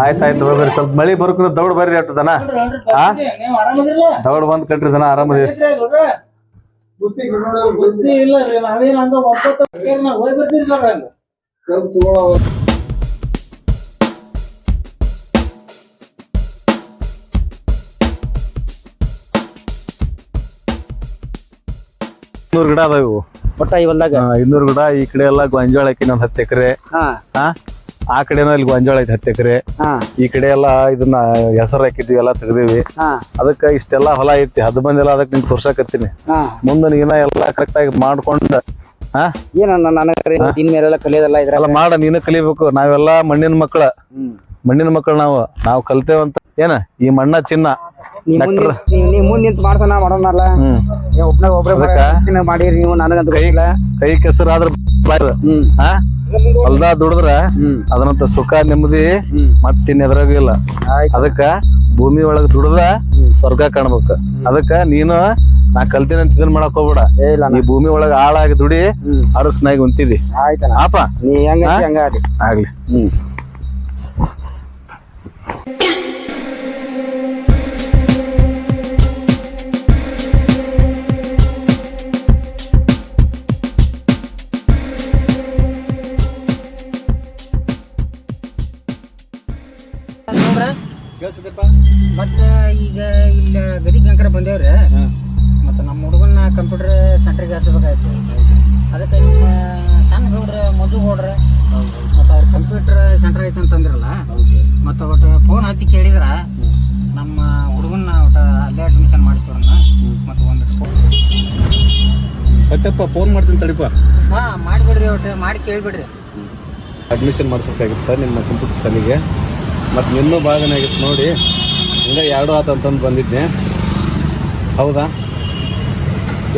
ಆಯ್ತಾಯ್ತು ಬರ್ರಿ, ಸ್ವಲ್ಪ ಮಳಿ ಬರ್ಕುದ ದೌಡ್ ಬರ್ರಿ ಅಟ್ಟು ದನ ದೌಡ್ ಬಂದ್ ಕಟ್ರಿ ದನ ಆರಾಮದಿ. ಇಲ್ಲ ನಾವೇನ್ ಹಂಗ ಹೋಗಿ ಬರ್ತೀವಿ ಸ್ವಲ್ಪ 200 ಗಿಡ ಅದಾವ ಇವು ಒಟ್ಟ ಇವಲ್ದಾಗ 200 ಗಿಡ. ಈ ಕಡೆ ಎಲ್ಲ ಗೊಂಜಾಳ ಹಾಕಿ ಒಂದ್ 10 ಎಕರೆ. ಆ ಕಡೆನ ಇಲ್ಲಿ ಗೊಂಜಾಳ ಐತಿ 10 ಎಕರೆ. ಈ ಕಡೆ ಎಲ್ಲಾ ಇದನ್ನ ಹೆಸರು ಹಾಕಿದ್ವಿ, ಎಲ್ಲ ತೆಗ್ದಿವಿ. ಅದಕ್ಕ ಇಷ್ಟೆಲ್ಲಾ ಹೊಲ ಐತಿ. ಹದ್ ಮಂದಿ ಎಲ್ಲ ಅದಕ್ಕೆ ನಿಂಗೆ ತೋರ್ಸಾಕತ್ತೀನಿ. ಮುಂದೆ ನೀನ ಎಲ್ಲಾ ಕರೆಕ್ಟ್ ಆಗಿ ಮಾಡ್ಕೊಂಡ ಮೇಲೆಲ್ಲ ಕಲಿಯೋದಲ್ಲ ಇದ್ರೆಲ್ಲ ಮಾಡ. ನೀನು ಕಲಿಬೇಕು. ನಾವೆಲ್ಲಾ ಮಣ್ಣಿನ ಮಕ್ಕಳು ನಾವು ಕಲ್ತೇವಂತ ಏನ ಈ ಮಣ್ಣ ಚಿನ್ನ. ನೀ ಮುಂದ್ ನಿಂತ ಮಾಡ್ಸನ ಮಾಡೋಣಲ್ಲ. ಒಬ್ರ ಮಾಡಿರಿ ನೀವು. ನನಗಂತ ಕೈ ಕೆಸರಾದ್ರ ಹೊಲ್ದ ದುಡಿದ್ರ ಅದರಂತ ಸುಖ ನೆಮ್ಮದಿ ಮತ್ತಿನ್ ಎದ್ರಾಗ ಇಲ್ಲ. ಅದಕ್ಕ ಭೂಮಿ ಒಳಗ್ ದುಡ್ದ ಸ್ವರ್ಗ ಕಾಣ್ಬೇಕ. ಅದಕ್ಕ ನೀನು ನಾ ಕಲ್ತೀನಿ ಅಂತ ಇದನ್ ಮಾಡಕ್ ಹೋಗ್ಬೇಡ. ಈ ಭೂಮಿ ಒಳಗ ಆಳಾಗಿ ದುಡಿ ಅರಸನಾಗಿ ಹೊಂತಿದಿ. ಆಪ ನೀ ಹಂಗ ಆಗ್ಲಿ. ಮತ್ತ ಈಗ ಇಲ್ಲ ಗದಿ ಗಂಕರ ಬಂದೇವ್ರಿ. ಮತ್ತ ನಮ್ಮ ಹುಡುಗನ್ನ ಕಂಪ್ಯೂಟರ್ ಸೆಂಟರ್ಗೆ ಹಚ್ಚಬೇಕಾಯ್ತು. ಅದಕ್ಕೆ ನಿಮ್ಮ ಸಣ್ಣ ಗೌಡ್ರ ಮಧು ಗೌಡ್ರ ಮತ್ತ ಅವ್ರ ಕಂಪ್ಯೂಟರ್ ಸೆಂಟರ್ ಐತೆ ಅಂತಂದ್ರಲ್ಲ. ಮತ್ತ ಒಟ್ಟು ಫೋನ್ ಹಚ್ಚಿ ಕೇಳಿದ್ರ ನಮ್ಮ ಹುಡುಗನ್ನ ಒಟ್ಟ ಅಲ್ಲೇ ಅಡ್ಮಿಷನ್ ಮಾಡಿಸ್ಬರೋಣ. ಮತ್ತ ಒಂದಿಷ್ಟು ಸತ್ಯಪ್ಪ ಫೋನ್ ಮಾಡ್ತೀನಿ ತಡಿಪ. ಮಾಡಿಬಿಡ್ರಿ, ಒಟ್ಟು ಮಾಡಿ ಕೇಳ್ಬಿಡ್ರಿ. ಅಡ್ಮಿಷನ್ ಮಾಡಿಸ್ಬೇಕಾಗಿತ್ತ ನಿಮ್ಮ ಕಂಪ್ಯೂಟರ್ ಸಲಿಗೆ. ಮತ್ತು ಇನ್ನೂ ಭಾಳ ಜನ ಆಗಿತ್ತು ನೋಡಿ. ಹಿಂಗೆ 2 ಆತಂತಂದು ಬಂದಿದ್ದೆ. ಹೌದಾ?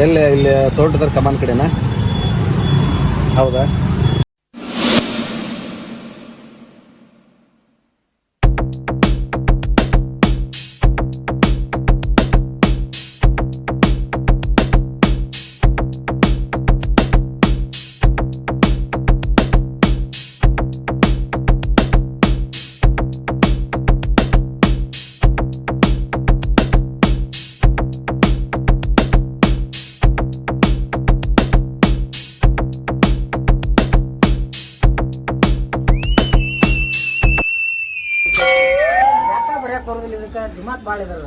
ಎಲ್ಲಿ ಇಲ್ಲಿ ತೋಟದ ಕಮಾನ್ ಕಡೆನಾ? ಹೌದಾ? ದಿಮಾಕ್ ಭಾಳ ಇದಾರ.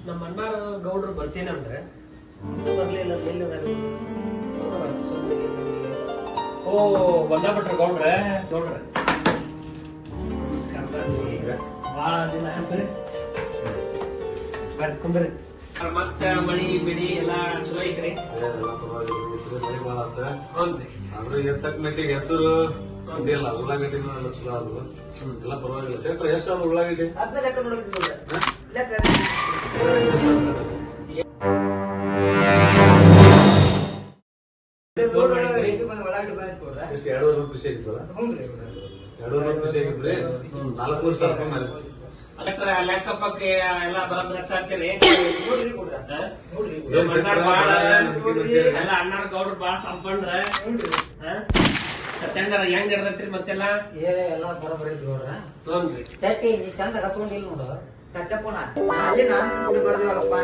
ನಮ್ಮ ಅಣ್ಣಾರ ಗೌಡ್ರು ಬರ್ತೇನಂದ್ರೆ ಬರ್ಲಿಲ್ಲ. ಬಂದಾಬಿಟ್ರ ಗೌಡ್ರೆ ಭಾಳ ದಿನ ಬರ್ರಿ. ಮತ್ತ ಮಳಿ ಬೆಳಿ ಎಲ್ಲಾ ಚಲೋ ಐತ್ರಿ. ಹೆಸರು ಇಲ್ಲ ಉಳ್ಳಾಗಡ್ಡಿ ಚಲೋ ಆದ್ರು ಎಲ್ಲ ಪರವಾಗಿಲ್ಲ. ಶೇಟ್ರ ಎಷ್ಟು ಆದ್ರು ಉಳ್ಳಾಗಡ್ಡಿ? ಎಷ್ಟು 2,500 ರೂಪಾಯಿ ಸಿಗಿತ್ತಲ್ಲ? 2,500 ರೂಪಾಯಿ ಸಿಗಿದ್ರಿ. 4,000 ರೂಪಾಯಿ ಮೇಲೆ ಲೆಕ್ಕ ಪಕ್ಕ ಎಲ್ಲ ಬರಬರ ಹಚ್ಚಾಕ್ತೀರಿ. ಎಲ್ಲ ಅಣ್ಣಾರ ಗೌಡ್ರು ಬಾಳ ಸಂಪಂಡ್ರ ಸತ್ಯಂಗಾರ ಹೆಂಗ್ ಹಿಡ್ದತ್ರಿ ಮತ್ತೆಲ್ಲ ಎಲ್ಲ ಬರೋಬರಿ ನೋಡ್ರ. ತೊಂದ್ರಿ ಸೆಟ್ಟಿ ನೀ ಚಂದ ಕತ್ಕೊಂಡಿಲ್ಲ ನೋಡು. ಸತ್ಯಪುಣ ಅಲ್ಲಿ ನಾನು ಕುಡಿ ಬರ್ದೇವಲ್ಲಪ್ಪ.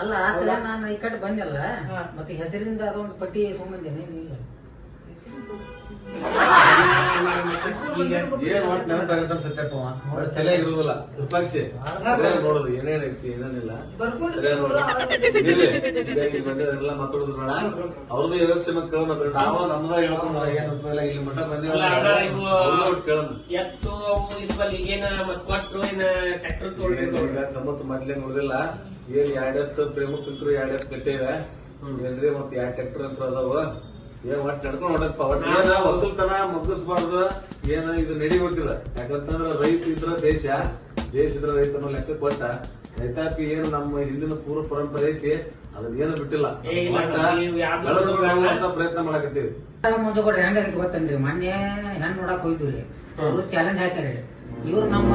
ಅಲ್ಲ ಆತರ ನಾನು ಈ ಕಡೆ ಬಂದಲ್ಲ. ಮತ್ತೆ ಹೆಸರಿಂದ ಅದೊಂದು ಪಟ್ಟಿ ಸುಮ್ಮಂದೇನೆ ಇಲ್ಲ. ಏನ್ ಒಟ್ಟು ನೆನಪಾಗತ್ತ ಸತ್ಯಪ್ಪ ತಲೆ ಇರುದಿಲ್ಲ. ವಿಪಕ್ಷಿ ನೋಡುದು ಏನೇನೈತಿ ಏನೇನಿಲ್ಲ ಬಂದಿಲ್ಲ ಮಾತಾಡುದು ಬೇಡ. ಅವ್ರದ್ದು ಯೋಗಕ್ಷೇಮ ಕೇಳೋಣ. ನಾವು ನಮ್ದ ಹೇಳ್ಕೊಂಡ್ರ ಏನ್ ಇಲ್ಲಿ ಮಠ ಬಂದಿಲ್ಲ ಕೇಳೋಣ. ಎತ್ತು ಏನ ಕೊಟ್ರು ಏನ ಟ್ರ್ಯಾಕ್ಟರ್ ತೊಗೊಂಡ್ರಿ. ತಮ್ಮತ್ತು ಮೊದ್ಲೇ ನೋಡಿದಿಲ್ಲ. ಏನ್ 2 ಎತ್ತು ಪ್ರೇಮಕ್ಕಂಕರು 2 ಎತ್ತು ಕಟ್ಟೇವೆ ಏನ್ರಿ. ಮತ್ 2 ಟ್ರ್ಯಾಕ್ಟರ್ ಅಂತ ಅದಾವ. ಏನ್ ಒಟ್ಟು ನಡ್ಕೊಂಡ್ ಹೊಡಪ್ಪ. ಒಟ್ಟು ಏನ ಒಕ್ಕಲ್ತನ ಮುಗಿಸ್ಬಾರ್ದು. ಏನ ಇದು ನಡಿಬೇಕಿಲ್ಲ. ಯಾಕಂತಂದ್ರ ರೈತ ಇದ್ರ ದೇಶ ಇದ್ರ ರೈತ ಅನ್ನೋ ಲೆಕ್ಕ ಕೊಟ್ಟ ರೈತಾಪಿ ಏನು ನಮ್ಮ ಹಿಂದಿನ ಪೂರ್ವ ಪರಂಪರೆ ಐತಿ. ಅದನ್ನ ಏನು ಬಿಟ್ಟಿಲ್ಲ. ಅಂತ ಪ್ರಯತ್ನ ಮಾಡಕತ್ತೀವಿ. ಮುಂದೆ ಕೊಡ್ರಿ ಹೆಂಗ ಗೊತ್ತನ್ರಿ. ಮೊನ್ನೆ ಹೆಣ್ ನೋಡಕ್ ಹೋಯ್ತೀವಿ. ಅವ್ರು ಚಾಲೆಂಜ್ ಹಾಕ್ಯಾರ. ಇವ್ರು ನಮ್ಮ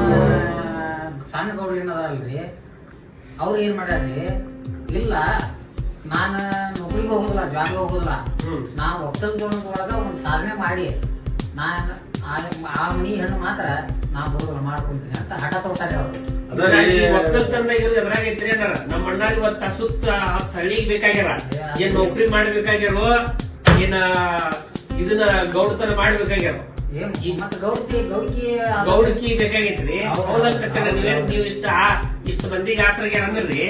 ಸಣ್ಣ ಗೌಡ್ರು ಏನದಾರಲ್ರಿ, ಅವ್ರು ಏನ್ ಮಾಡ್ಯಾರ್ರಿ, ಇಲ್ಲ ನಾನು ನೌಕರಿ ನೌಕರಿಗೆ ಹೋಗುದಿಲ್ಲ, ಜಾಬ್ಗೆ ಹೋಗುದಿಲ್ಲ. ನಾ ಒಕ್ಕಲ್ತನದೊಳಗ ಒಂದ್ ಸಾಧನೆ ಮಾಡಿ ನಾನು ಆ ಮನಿ ಹೆಣ್ಣು ಮಾತ್ರ ನಾ ಬರೋದಿಲ್ಲ ಮಾಡ್ಕೊಂತೀನಿ ಅಂತ ಹಠ ತೊಗೊತಾರೆ ಅವ್ರು. ಎದ್ರಾಗೈತ್ರಿ ಅಣ್ಣ ನಮ್ಮ ಅಣ್ಣ ಇವತ್ತ ಸುತ್ತ ಹಳ್ಳಿಗ್ ಬೇಕಾಗ್ಯಾರ, ಏನ್ ನೌಕರಿ ಮಾಡ್ಬೇಕಾಗ್ಯಾರೋ ಏನ ಇದನ್ನ ಗೌಡತನ ಮಾಡ್ಬೇಕಾಗ್ಯಾರ, ಗೌಡಕಿ ಬೇಕಾಗೈತ್ರಿ. ಹೌದಲ್ಲ ಸತ್ಯನ, ನೀವು ಇಷ್ಟ ಮಂದಿಗೆ ಆಸರಾಗ್ಯಾರ ಅಂದ್ರಿ,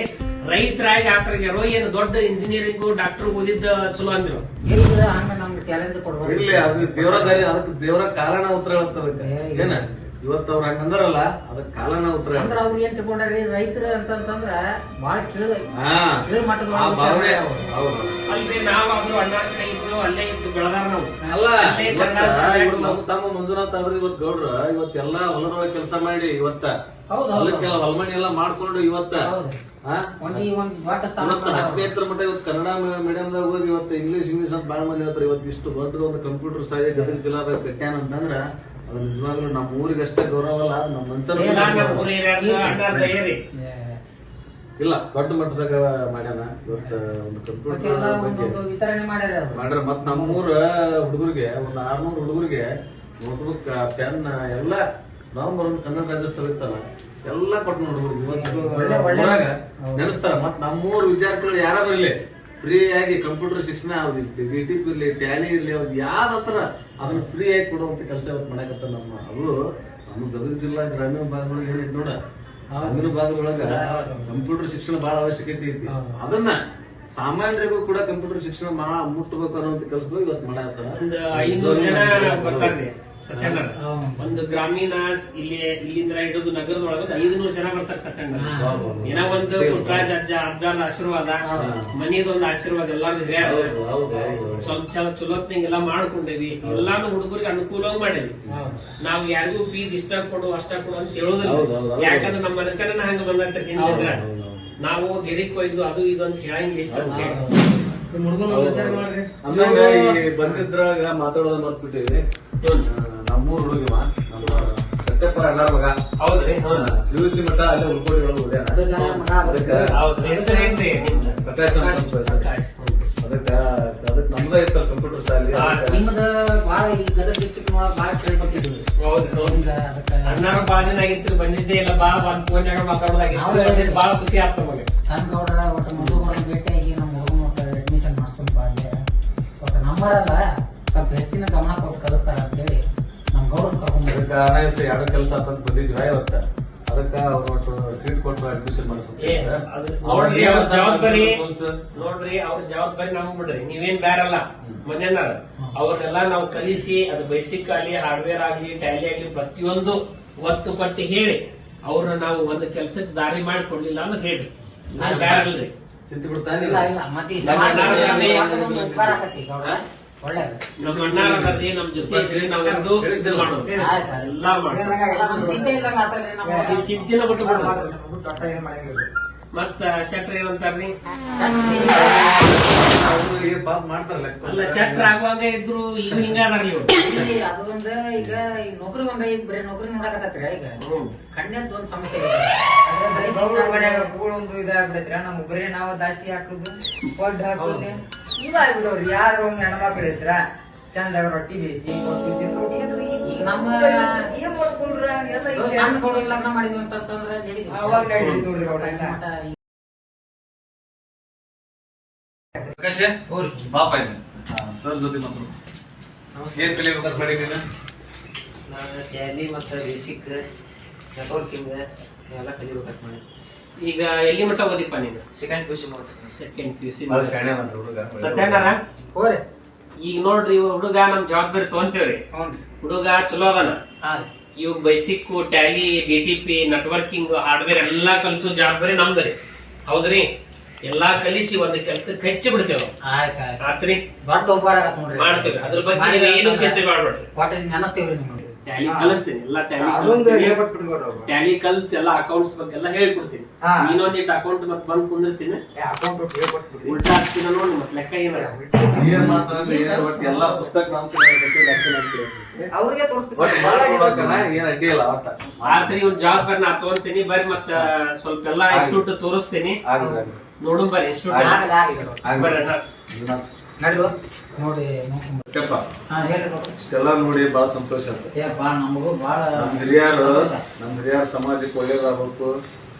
ರೈತರಾಗಿ ಆಸರಾಗ್ಯಾರೋ ಏನು ದೊಡ್ಡ ಇಂಜಿನಿಯರಿಂಗ್ ಡಾಕ್ಟರ್ ಓದಿದ್ದ ಚಲೋ ಅಂದ್ರು? ಇರ್ಲಿ, ಅದು ದೇವರ ದಾರಿ, ಅದಕ್ಕೆ ದೇವರ ಕಾರಣ ಉತ್ತರ ಹೇಳ್ತದಕ್ಕೆ ಏನ ಇವತ್ತು ಅವ್ರ ಹಂಗಂದ್ರಲ್ಲ ಅದಕ್ಕೆ ಕಾಲನ ಉತ್ತರ ಅಂದ್ರೆ ಅವ್ರು ಏನ್ ತಗೊಂಡ್ರಿ ರೈತರು ಅಂತಂದ್ರ ಬಾಳ ಅಲ್ರಿ ನಾವಾದ್ರೂ ಅಣ್ಣ ಕಡೆ ಇದ್ದು ಅಲ್ಲೇ ಇದ್ದು ಬೆಳೆದಾರ ನಾವು. ಅಲ್ಲ ನಮ್ಮ ತಮ್ಮ ಮಂಜುನಾಥ್ ಆದ್ರೆ ಇವತ್ ಗೌಡ್ರ ಇವತ್ತೆಲ್ಲಾ ಹೊಲದೊಳಗೆ ಕೆಲಸ ಮಾಡಿ ಇವತ್ತ ಹೊಲಕ್ಕೆಲ್ಲ ಹೊಲಮಣಿ ಎಲ್ಲಾ ಮಾಡ್ಕೊಂಡು ಇವತ್ತ 10ನೇ ಮಟ್ಟ ಇವತ್ತು ಕನ್ನಡ ಮೀಡಿಯಂದಾಗ ಓದಿ ಇವತ್ತು ಇಂಗ್ಲಿಷ್ ಅಂತ ಬಾಳ ಮಂದಿ ಹೇಳ್ತಾರೆ. ಇವತ್ತು ಇಷ್ಟು ದೊಡ್ಡ ಒಂದು ಕಂಪ್ಯೂಟರ್ ಶಾಲೆ ಗದಗ ಜಿಲ್ಲಾದಾಗ ಕಟ್ಯಾನ ಅಂತಂದ್ರ ಅದು ನಿಜವಾಗ್ಲೂ ನಮ್ಮ ಊರಿಗಷ್ಟೇ ಗೌರವ ಅಲ್ಲ, ನಮ್ಮ ಇಲ್ಲ ದೊಡ್ಡ ಮಟ್ಟದಾಗ ಮಾಡ್ಯಾನ ಇವತ್ತು ಒಂದು ಕಂಪ್ಯೂಟರ್ ಬಗ್ಗೆ ಮಾಡ್ಯಾರ. ಮತ್ ನಮ್ಮೂರ ಹುಡುಗರಿಗೆ ಒಂದು 600 ಹುಡುಗರಿಗೆ ನೋಟ್ಬುಕ್ ಪೆನ್ ಎಲ್ಲ ನವೆಂಬರ್ ಕನ್ನಡ ರಾಜ್ಯೋತ್ಸವ ಇತ್ತಲ್ಲ ಎಲ್ಲ ಕೊಟ್ಟು ಹುಡುಗರಿಗೆ ಇವತ್ತು ನೆನೆಸ್ತಾರ. ಮತ್ ನಮ್ಮೂರ ವಿದ್ಯಾರ್ಥಿಗಳು ಯಾರ ಬರಲಿ ಫ್ರೀ ಆಗಿ ಕಂಪ್ಯೂಟರ್ ಶಿಕ್ಷಣ BTP ಇರ್ಲಿ ಟ್ಯಾಲಿ ಇರ್ಲಿ ಅವ್ರು ಯಾವ್ದತ್ರ ಅದನ್ನ ಫ್ರೀ ಆಗಿ ಕೊಡುವಂತ ಕೆಲಸ ಇವತ್ತು ಮಾಡಕತ್ತ ಅದು ನಮ್ಮ ಗದಗ ಜಿಲ್ಲಾ ಗ್ರಾಮೀಣ ಭಾಗದೊಳಗೆ ಏನಿದ್ ನೋಡ, ಗ್ರಾಮೀಣ ಭಾಗದೊಳಗ ಕಂಪ್ಯೂಟರ್ ಶಿಕ್ಷಣ ಬಹಳ ಅವಶ್ಯಕತೆ ಐತಿ. ಅದನ್ನ ಸಾಮಾನ್ಯರಿಗೂ ಕೂಡ ಕಂಪ್ಯೂಟರ್ ಶಿಕ್ಷಣ ಮುಟ್ಟಬೇಕು ಅನ್ನುವಂತ ಕೆಲಸಗಳು ಇವತ್ತು ಮಾಡಕತ್ತಾರ. ಒಂದು 500 ಜನ ಬರ್ತಾರ್ರಿ ಸತ್ಯಣ್ಣ. ಒಂದು ಗ್ರಾಮೀಣ ಇಲ್ಲಿಂದ ಹಿಡಿದು ನಗರದೊಳಗ 500 ಜನ ಬರ್ತಾರೆ ಸತ್ಯಣ್ಣ. ಏನೋ ಒಂದು ಪುಟ್ಟರಾಜ ಅಜ್ಜಾರ್ದ ಆಶೀರ್ವಾದ, ಮನಿದೊಂದು ಆಶೀರ್ವಾದ ಎಲ್ಲಾರು ಸ್ವಲ್ಪ ಚಲೋತ್ನಂಗೆಲ್ಲ ಮಾಡ್ಕೊಂಡೇವಿ. ಎಲ್ಲಾನು ಹುಡುಗರಿಗೆ ಅನುಕೂಲ ಮಾಡೇವಿ. ನಾವು ಯಾರಿಗೂ ಫೀಸ್ ಇಷ್ಟ ಕೊಡು ಅಷ್ಟ ಕೊಡು ಅಂತ ಹೇಳೋದಿಲ್ಲ. ಯಾಕಂದ್ರೆ ನಮ್ಮ ಮನೆತನ ಹಂಗ ಬಂದಂತ ಹಿಂದಿದ್ರ ನಾವು ಗಿರಿಕ್ ಒಯ್ದು ಅದು ಇದು ಅಂತ ಹೇಳಂಗಿಲ್ಲ ಇಷ್ಟ ಅಂತ ಹೇಳಿ ಅಂದಂಗ ಈ ಬಂದಿದ್ರಾಗ ಮಾತಾಡೋದ ಮರ್ತ್ಬಿಟ್ಟಿವಿ. ನಮ್ಮೂರ್ ಹುಡುಗ ನಮ್ಮ ಸತ್ಯಪುರ ಅಣ್ಣಾರ ಮಗ ಹೌದ್ರಿ, PUC ಮಟ್ಟ ಅಲ್ಲೇ ಉಳ್ಕೋಡಿ ಒಳಗೆ ಪ್ರಕಾಶ್ ಅದಕ್ಕೆ ನಮ್ದ ಇತ್ತ ಕಂಪ್ಯೂಟರ್ ಶಾಲೆ. ನಿಮ್ದ ಬಾಳ ಈ ಗದಗ ಡಿಸ್ಟ್ರಿಕ್ಟ್ ಬಾಳ ಕೇಳ್ಕೊತಿದ್ವಿ. ಅಣ್ಣಾರ ಬಾಳ ಜನ ಆಗಿತ್ತು, ಬಂದಿದ್ದೇ ಇಲ್ಲ. ಫೋನ್ಯಾಗ ಮಾತಾಡೋದಾಗಿತ್ತು, ಬಾಳ ಖುಷಿ ಆಗ್ತ ನಮಗೆ. ಸಣ್ಣ ಗೌಡರ ಒಟ್ಟು ಮಧುಗೌಡ ಭೇಟಿಯಾಗಿ ನಮ್ಮ ಹುಡುಗನ ಅಡ್ಮಿಷನ್ ಮಾಡ್ಸ್ಕೊಂಡ್ ಒಟ್ಟು ನಂಬರ್ ಅಲ್ಲ ಸ್ವಲ್ಪ ಹೆಚ್ಚಿನ ಗಮನ ಕೊಟ್ಟು ಕಲಿಸ್ತಾರ ಅಂತ ಹೇಳಿ ನಮ್ ಗೌಡನ್ ಕರ್ಕೊಂಡ್ ಎರಡು ಕೆಲಸ ಅಂತ ಬಂದಿದ್ವಿ ಇವತ್ತ. ಅದಕ್ಕ ಅವ್ರ ಒಟ್ಟು ಸೀಟ್ ಕೊಟ್ಟು ಅಡ್ಮಿಷನ್ ನೋಡ್ರಿ ಅವ್ರ ಜವಾಬ್ದಾರಿ ನಮಗ್ ಬಿಡ್ರಿ, ನೀವೇನ್ ಬ್ಯಾರಲ್ಲ ಮನೇನ ಅವ್ರನ್ನೆಲ್ಲ ನಾವು ಕಲಿಸಿ ಅದು ಬೇಸಿಕ್ ಆಗಲಿ ಹಾರ್ಡ್ವೇರ್ ಆಗ್ಲಿ ಟ್ಯಾಲಿ ಆಗ್ಲಿ ಪ್ರತಿಯೊಂದು ಒತ್ತು ಕೊಟ್ಟು ಹೇಳಿ ಅವ್ರನ್ನ ನಾವು ಒಂದು ಕೆಲ್ಸಕ್ಕೆ ದಾರಿ ಮಾಡಿ ಕೊಡ್ಲಿಲ್ಲ ಅಂದ್ರೆ ಹೇಳಿ ಬ್ಯಾರಲ್ರಿ. ಚಿಂತೆ ಬಿಡ್ತಾನೆ ನಮ್ಮ ಅಣ್ಣಾರೇ ನಮ್ ಜೊತೆ ನಾವೊಂದು ಮಾಡೋದು ಎಲ್ಲಾ ಚಿಂತೆನ ಬಿಟ್ಟು ಮತ್ತ ಶೆಟ್ರ್ ಏನಂತಾರ್ರಿ, ಅಲ್ಲ ಶೆಟ್ರ್ ಆಗುವಾಗ ಇದ್ರು ಈಗ ಹಿಂಗ ಅದಾರ್ಲಿ ಅದೊಂದ ಈಗ ನೌಕರಿ ಬರೀ ನೌಕರಿ ನೋಡಕತ್ತೈತ್ರಿ. ಈಗ ಕಣ್ಯದ ಒಂದ್ ಸಮಸ್ಯೆ ಒಂದು ಇದಾಗ್ಬಿಡೈತ್ರಿ. ನಮ್ ಬರೀ ನಾವ್ ದಾಸಿ ಹಾಕುದು ಒಡ್ಡು ಹಾಕುದು ಇವಾಗ್ಬಿಡವ್ರಿ. ಯಾರು ಒಂದ್ ಹೆಣ್ಮಕ್ಳು ಇದ್ರ ಚಂದಾಗ ರೊಟ್ಟಿ ಬೇಯಿಸಿ ಕೊಟ್ಟು ನಮ್ಮ ಏನ್ ಮಾಡ್ಕೊಳ್ರ ಲಗ್ನ ಮಾಡಿದ್ವಿ ಅಂತಂದ್ರೆ ಅವಾಗ ನಡೀತಿ ನೋಡ್ರಿ ಅವ್ರ ಪ್ರಕಾಶ ಬಾಪ ಸರ್ ಜೊತೆ ಮಾತಾಡು. ಏನ್ ಕಲಿಬೇಕಾದ್ರೆ ಮಾಡಿ ನೀನು? ನಾನು ಟ್ಯಾಲಿ ಮತ್ತು ಬೇಸಿಕ್ ನೆಟ್ವರ್ಕಿಂಗ್ ಎಲ್ಲ ಕಲಿಬೇಕಂತ ಮಾಡಿ. ಈಗ ಎಲ್ಲಿ ಮಟ್ಟ ಓದಿಪ್ಪ ನೀನು? ಸೆಕೆಂಡ್ PUC ಮಾಡ್ತೀನಿ. ಸೆಕೆಂಡ್ PUC ಸತ್ಯನಾರ ಹೋರಿ. ಈಗ ನೋಡ್ರಿ ಹುಡುಗ ನಮ್ ಜವಾಬ್ದಾರಿ ತಗೊಂತೇವ್ರಿ. ಹುಡುಗ ಚಲೋ ಅದಾನ. ಇವ್ basic Tally BTP networking hardware ಎಲ್ಲಾ ಕಲಿಸೋ ಜವಾಬ್ದಾರಿ ನಮ್ದ್ರಿ. ಹೌದ್ರಿ, ಎಲ್ಲಾ ಕಲಿಸಿ ಒಂದ್ ಕೆಲ್ಸಕ್ಕೆ ಹಚ್ಚಿ ಬಿಡ್ತೇವ. ಆತ್ರಿ, ದೊಡ್ಡ ಉಪಕಾರ ಮಾಡ್ತೇವ್ರಿ. ಅದ್ರ ಬಗ್ಗೆ ಏನು ಚಿಂತೆ ಮಾಡ್ಬೇಡ್ರಿ. ನೆನಸ್ತೇವ್ರಿ ನಿಮ್ಗೆ ಟ್ಯಾಲಿ ಕಲಿಸ್ತೀನಿ, ಎಲ್ಲ ಟ್ಯಾಲಿ ಕಲ್ತ್ ಎಲ್ಲ ಅಕೌಂಟ್ಸ್ ಬಗ್ಗೆ ಎಲ್ಲ ಹೇಳ್ಕೊಡ್ತೀನಿ. ಇನ್ನೊಂದಿಟ್ಟು ಅಕೌಂಟ್ ಮತ್ ಬಂದ್ ಕುಂದಿರ್ತೀನಿ, ಉಲ್ಟಾ ಹಾಕ್ತೀನಿ ನೋಡಿ ಮತ್ ಲೆಕ್ಕ ಏನಾರ ಎಲ್ಲಾ ಪುಸ್ತಕ ಅವ್ರಿಗೆ ಏನ್ ಅಡ್ಡಿ ಇಲ್ಲ. ಆತ್ರಿ ಇವ್ನ ಜವಾಬ್ದಾರಿ ನಾ ತಗೊಂತೀನಿ. ಬರ್ರಿ ಮತ್ತ ಸ್ವಲ್ಪ ಎಲ್ಲಾ ಇನ್ಸ್ಟಿಟ್ಯೂಟ್ ತೋರಿಸ್ತೀನಿ. ನೋಡು ಬರ್ರಿ ಇನ್ಸ್ಟಿಟ್ಯೂಟ್ ಬರ್ರಿ ಅಣ್ಣ. ನಡ್ರಿ ನೋಡಿ ಕೆಪ್ಪ ಹಾ ಹೇಳ್ರಿ ಗೌಡ್ರ. ಇಷ್ಟೆಲ್ಲ ನೋಡಿ ಬಹಳ ಸಂತೋಷ ಆಯ್ತು. ಏ ಭಾಳ ನಮಗೂ ಭಾಳ ನಮ್ಮ ಹಿರಿಯರ ಸಮಾಜಕ್ಕೆ ಒಳ್ಳೇದಾಗಬೇಕು,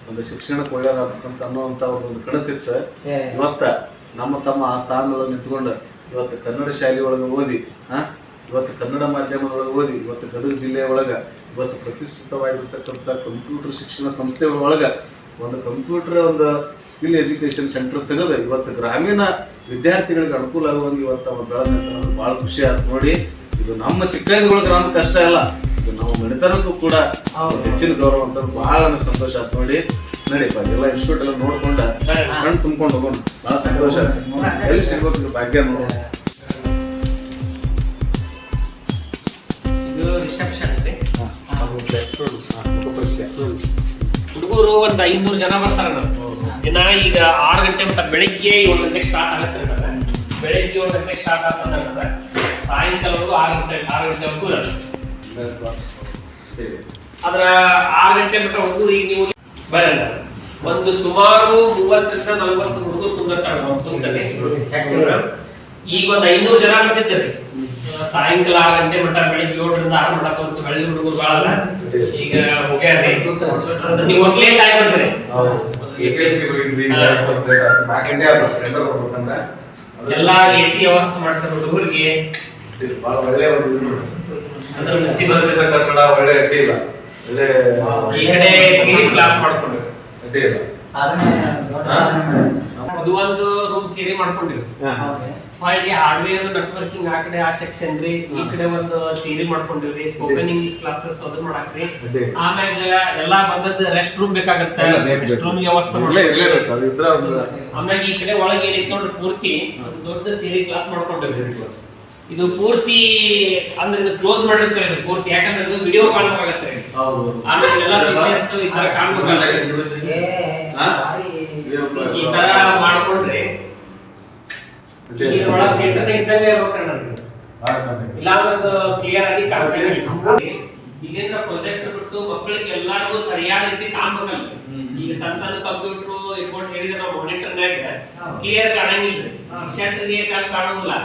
ಒಂದು ಶಿಕ್ಷಣಕ್ಕೆ ಒಳ್ಳೇದಾಗಬೇಕು ಅಂತ ಅನ್ನುವಂತ ಒಂದು ಕನಸಿತ್ತು. ಇವತ್ತ ನಮ್ಮ ತಮ್ಮ ಆ ಸ್ಥಾನದೊಳಗೆ ನಿಂತ್ಕೊಂಡು ಇವತ್ತು ಕನ್ನಡ ಶಾಲೆ ಒಳಗೆ ಓದಿ, ಇವತ್ತು ಕನ್ನಡ ಮಾಧ್ಯಮದೊಳಗೆ ಓದಿ, ಇವತ್ತು ಗದಗ ಜಿಲ್ಲೆಯ ಒಳಗ ಇವತ್ತು ಪ್ರತಿಷ್ಠಿತವಾಗಿರ್ತಕ್ಕಂಥ ಕಂಪ್ಯೂಟರ್ ಶಿಕ್ಷಣ ಸಂಸ್ಥೆ ಒಳಗ ಒಂದು ಕಂಪ್ಯೂಟರ್ ಒಂದು ಸ್ಕಿಲ್ ಎಜುಕೇಶನ್ ಸೆಂಟರ್ ತೆಗೆದು ಇವತ್ತು ಗ್ರಾಮೀಣ ವಿದ್ಯಾರ್ಥಿಗಳಿಗೆ ಅನುಕೂಲ ಆಗುವಂಗೆ ಇವತ್ತು ಅವ್ರು ಬೆಳೆದಂತ ನಮ್ಗೆ ಭಾಳ ಖುಷಿ ಆಯ್ತು ನೋಡಿ. ಇದು ನಮ್ಮ ಚಿಕ್ಕೈದುಗಳ ಗ್ರಾಮಕ್ಕೆ ಅಷ್ಟೇ ಅಲ್ಲ, ಇದು ನಮ್ಮ ಮನೆತನಕ್ಕೂ ಕೂಡ ಹೆಚ್ಚಿನ ಗೌರವ ಅಂತ ಭಾಳ ನನಗೆ ಸಂತೋಷ ಆಯ್ತು ನೋಡಿ. ನಡೀಪ ಎಲ್ಲ ಇನ್ಸ್ಟಿಟ್ಯೂಟ್ ಎಲ್ಲ ನೋಡ್ಕೊಂಡ ಕಣ್ಣು ತುಂಬ್ಕೊಂಡು ಹೋಗೋಣ, ಭಾಳ ಸಂತೋಷ ಆಯ್ತು. ಎಲ್ಲಿ ಸಿಗ್ಬೇಕು ಭಾಗ್ಯ ನೋಡೋಣ. ಇದು ರಿಸೆಪ್ಷನ್ ರೀ. ಹುಡುಗರು ಒಂದ್ 500 ಜನ ಬರ್ತಾರ ದಿನ. ಈಗ 6 ಗಂಟೆ ಮಟ್ಟ ಬೆಳಿಗ್ಗೆ 7 ಗಂಟೆಗೆ ಸ್ಟಾರ್ಟ್ ಆಗತ್ತೆ. ಬೆಳಿಗ್ಗೆ 7 ಗಂಟೆಗೆ ಸ್ಟಾರ್ಟ್ ಆಗ್ತದ, ಸಾಯಂಕಾಲವರೆಗೂ 6 ಗಂಟೆವರೆಗೂ ಅದ್ರ 6 ಗಂಟೆ ಮಟ್ಟ ಹುಡುಗರು ಈಗ ನೀವು ಬರಲ್ಲ. ಒಂದು ಸುಮಾರು 30ರಿಂದ 40 ಹುಡುಗರು ಕುಂದಿರ್ತಾರೆ. ಈಗ ಒಂದ್ 500 ಜನ ಬರ್ತಿರ್ತಾರೆ. ಸಾಯಂಕಾಲ 6 ಗಂಟೆ ಮಟ್ಟ, ಬೆಳಿಗ್ಗೆ 7ರಿಂದ 6 ಮಟ್ಟ ಅಂತ ಹಳ್ಳಿ ಹುಡುಗರು ಬಾಳ ಈಗ ಹೋಗ್ಯಾರಿ. ನೀವು ಒಟ್ಲೇ ಟೈಮ್ ಬರ್ತೀರಿ. ಎಲ್ಲಾ AC ವ್ಯವಸ್ಥೆ ಮಾಡ್ತಾರೆ ಹುಡುಗರಿಗೆ. ಭಾಳ ಒಳ್ಳೆ ಕನ್ನಡ ಒಳ್ಳೆ ಅಡ್ಡಿ ಇಲ್ಲ, ಒಳ್ಳೆ ಈ ಕಡೆ ಥಿಯರಿ ಕ್ಲಾಸ್ ಮಾಡ್ಕೊಂಡು ಅಡ್ಡಿ ಇಲ್ಲ. ಅದು ಒಂದು ರೂಮ್ ಥಿಯರಿ ಮಾಡ್ಕೊಂಡಿವಿ. ಹೊಳ್ಳಿ ಹಾರ್ಡ್ವೇರ್ ನೆಟ್ವರ್ಕಿಂಗ್ ಆ ಕಡೆ ಆ ಸೆಕ್ಷನ್ ರೀ, ಈ ಕಡೆ ಒಂದು ಥಿಯರಿ ಮಾಡ್ಕೊಂಡಿವ್ರಿ. ಸ್ಪೋಕನ್ ಇಂಗ್ಲಿಷ್ ಕ್ಲಾಸಸ್ ಅದನ್ನ ಮಾಡಾಕ್ರಿ. ಆಮ್ಯಾಗ ಎಲ್ಲಾ ಬಂದದ್ದು ರೆಸ್ಟ್ ರೂಮ್ ಬೇಕಾಗತ್ತೆ, ರೆಸ್ಟ್ ರೂಮ್ ವ್ಯವಸ್ಥೆ ಆಮ್ಯಾಗ ಈ ಕಡೆ ಒಳಗೆ ಏನೈತಿ ನೋಡ್ರಿ ಪೂರ್ತಿ ಒಂದು ದೊಡ್ಡ ಥಿಯರಿ ಕ್ಲಾಸ್ ಮಾಡ್ಕೊಂಡಿವ್ರಿ. ಇದು ಪೂರ್ತಿ ಅಂದ್ರೆ ಇದು ಕ್ಲೋಸ್ ಮಾಡಿರ್ತಾರೆ ಇದು ಪೂರ್ತಿ, ಯಾಕಂದ್ರೆ ಇದು ವಿಡಿಯೋ ಕಾಣ್ಬೇಕಾಗತ್ತೆ. ಆಮೇಲೆ ಎಲ್ಲ ಪಿಕ್ಚರ್ಸ್ ಈ ತರ ಕಾಣ್ಬೇಕಾಗತ್ತೆ. ಈ ತರ ಮಾಡ್ಕೊಂಡ್ರೆ ಒಳಗೆ ಇದ್ದಂಗೆ ಇರ್ಬೇಕಣ್ಣ. ಇಲ್ಲ ಅಂದ್ರೆ ಕ್ಲಿಯರ್ ಆಗಿ ಕಾಣಿಸ್ತಿಲ್ಲ. ಇಲ್ಲಿಂದ ಪ್ರೊಜೆಕ್ಟ್ ಬಿಟ್ಟು ಮಕ್ಕಳಿಗೆ ಎಲ್ಲಾರ್ಗು ಸರಿಯಾದ ರೀತಿ ಕಾಣ್ಬೇಕಲ್ಲ. ಈಗ ಸಣ್ಣ ಸಣ್ಣ ಕಂಪ್ಯೂಟರ್ ಇಟ್ಕೊಂಡು ಹೇಳಿದ್ರೆ ನಾವು ಮಾನಿಟರ್ನಾಗ ಕ್ಲಿಯರ್ ಕಾಣಂಗಿಲ್ಲ, ಶರ್ಟ್ಗೆ ಕಾಣೋದಿಲ್ಲ.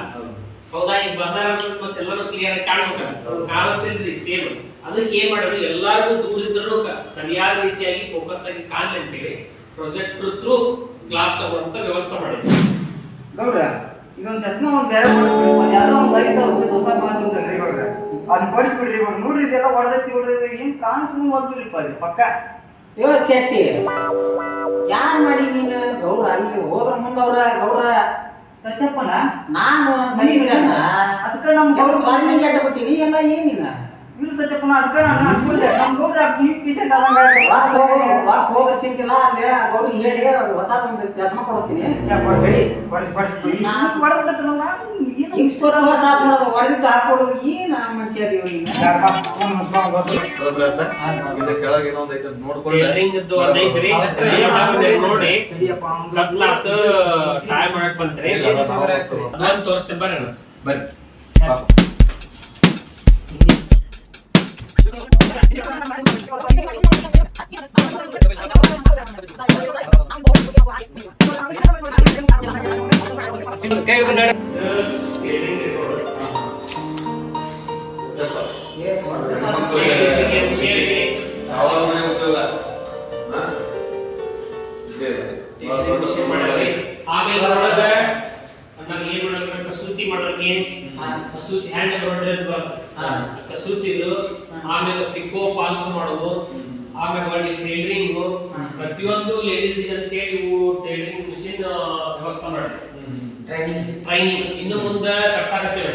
ಹೌದಾ? ಈಗ ಬಂದಾರ ಮತ್ತೆಲ್ಲರೂ ಕ್ಲಿಯರ್ ಆಗಿ ಕಾಣ್ಬೇಕಲ್ಲ, ಕಾಣುತ್ತಿಲ್ರಿ ಸೇಮ್. ಅದಕ್ಕೆ ಏನ್ ಮಾಡೋದು, ಎಲ್ಲಾರ್ಗು ದೂರ ಇದ್ರೂ ಸರಿಯಾದ ರೀತಿಯಾಗಿ ಫೋಕಸ್ ಆಗಿ ಕಾಣ್ಲಿ ಅಂತೇಳಿ ಪ್ರೊಜೆಕ್ಟರ್ ಥ್ರೂ ಕ್ಲಾಸ್ ತಗೊಳ್ಳಂತ ವ್ಯವಸ್ಥೆ ಮಾಡಿದ್ವಿ. ಗೌಡ್ರ ಇದೊಂದು ಚಸ್ಮಾ ಒಂದು ಬೇರೆ ಕೊಡ್ತೀವಿ, ಯಾವ್ದೋ ಒಂದು 5,000 ರೂಪಾಯಿ ಹೊಸ ಮಾತುಂಟಲ್ರಿ ಗೌಡ್ರ, ಅದನ್ನ ಕೊಡಿಸ್ಬಿಡ್ರಿ ಗೌಡ್ರ. ನೋಡ್ರಿ ಇದೆಲ್ಲ ಹೊಡೆದೈತಿ ಹೊಡೆದ ಏನ್ ಕಾಣಿಸ್ಕೊಂಡು ಹೋಗ್ತಿರಿಪ್ಪ ಅದು ಪಕ್ಕ. ಶೆಟ್ಟಿ ಯಾರು ಮಾಡಿ ನೀನು ಗೌಡ್ರ? ಅಲ್ಲಿ ಹೋದ್ರ ಮುಂದವ್ರ ಗೌಡ್ರ ಸತ್ಯಪ್ಪನ ನಾನು ಅದಕ್ಕೆ ನಮ್ ಗೌಡ್ರ ಸ್ವಾಮಿ ಕೆಟ್ಟ ಬಿಟ್ಟಿನಿ ಎಲ್ಲ ಏನಿಲ್ಲ. ಇಲ್ಲ ಸತ್ಯಪ್ಪನ ಅದಕ್ಕೆ ನಾನು ಅನ್ಕೊಂಡೆ ನಮ್ ಗೌಡ್ರ ಪೇಷಂಟ್ ಆದಂಗ ಹೋದ್ರ ಚಿಂತಿಲ್ಲ. ಅಲ್ಲಿ ಗೌಡ್ರಿಗೆ ಹೇಳಿ ಹೊಸ ಒಂದು ಚಸ್ಮಾ ಕೊಡಿಸ್ತೀನಿ. ಹೊಡೆದಿದ್ದು ಹಾಕೊಡೋದು ಏನ್ ಮನುಷ್ಯ ಕೆಳಗೆ ಇನ್ನೊಂದ್ ಐತೆ ನೋಡ್ಕೊಂಡು ಟೈಲರಿಂಗ್ದು ಒಂದ್ ಐತ್ರಿ, ನೋಡಿ ಕತ್ಲಾತ್ ಟೈ ಮಾಡಕ್ ಬಂತ್ರಿ. ಅದೊಂದು ತೋರಿಸ್ತೇನೆ ಬರ್ರಿ. ಬರ್ರಿ. ಆಮೇಲೆ ಒಳಗ ನಾನು ಏನ್ ಮಾಡ್ಬೇಕು, ಕಸೂತಿ ಮಾಡೋಕೆ ಕಸೂತಿ ಹ್ಯಾಂಡ್ ಎಂಬ್ರಾಯ್ಡರಿ ಅಂತ ಬರುತ್ತೆ, ಕಸೂತಿದು. ಆಮೇಲೆ ಪಿಕೋ ಫಾಲ್ಸ್ ಮಾಡೋದು, ಆಮೇಲೆ ಒಳ್ಳೆ ಟೈಲರಿಂಗ್. ಪ್ರತಿಯೊಂದು ಲೇಡೀಸ್ ಅಂತೇಳಿ ಇವು ಟೈಲರಿಂಗ್ ಮಿಷಿನ್ ವ್ಯವಸ್ಥೆ ಮಾಡಿ ಟ್ರೈನಿಂಗ್. ಇನ್ನು ಮುಂದೆ ಕಟ್ಸಾಕತ್ತೇವೆ,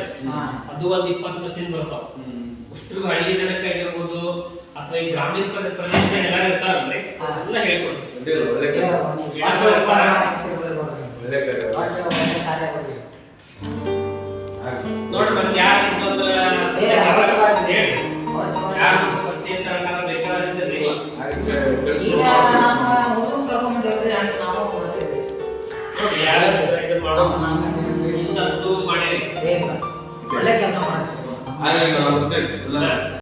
ಅದು ಒಂದು 20 ಮಿಷಿನ್ ಬರ್ತಾವ. ಅಷ್ಟ್ರಿಗೂ ಹಳ್ಳಿ ಜನಕ್ಕೆ ಆಗಿರ್ಬೋದು ಅಥವಾ ಈ ಗ್ರಾಮೀಣ ಪ್ರದೇಶ ಎಲ್ಲ ಇರ್ತಾರಲ್ರಿ, ಎಲ್ಲ ಹೇಳ್ಕೊಡ್ತೀವಿ. ನೋಡಿ ಮತ್ತೆ ಯಾರು ಇಂತಂದ್ರ ಯಾರು ಪರಿಚಯ ಬೇಕಾದ್ರೆ ನೋಡಿ ಯಾರು ಇದನ್ನ ಮಾಡೋ ಇಷ್ಟಂತೂ ಮಾಡೇವಿ. ಒಳ್ಳೆ ಕೆಲಸ ಮಾಡ್ತೀವಿ.